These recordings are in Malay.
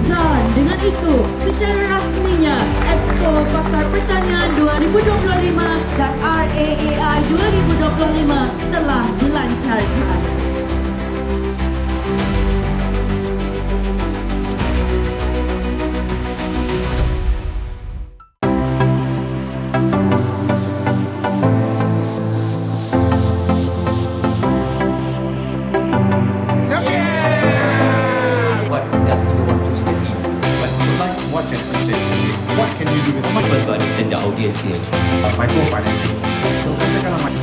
Dan dengan itu, secara rasminya Expo Pakar Pertanian 2025 dan RAAI 2025 telah dilancarkan. What can you do with Mas want to understand the audience here. microfinancing? So katakanlah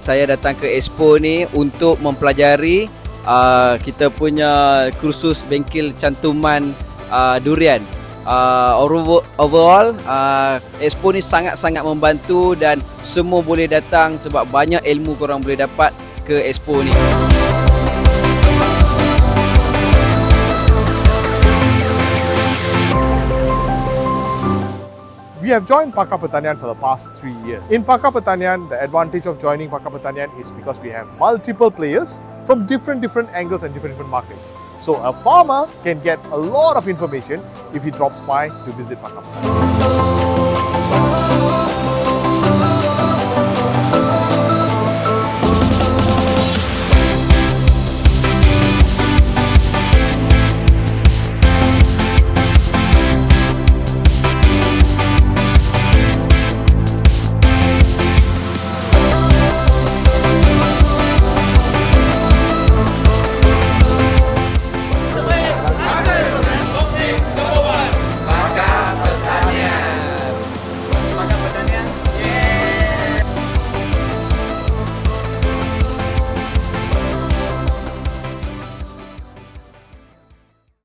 saya datang ke Expo ni untuk mempelajari kita punya kursus bengkel cantuman durian. Overall, Expo ni sangat-sangat membantu dan semua boleh datang sebab banyak ilmu korang boleh dapat ke Expo ni. we have joined PAKAR Pertanian for the past 3 years. In PAKAR Pertanian, the advantage of joining PAKAR Pertanian is because we have multiple players from different angles and different markets. So a farmer can get a lot of information if he drops by to visit PAKAR Pertanian.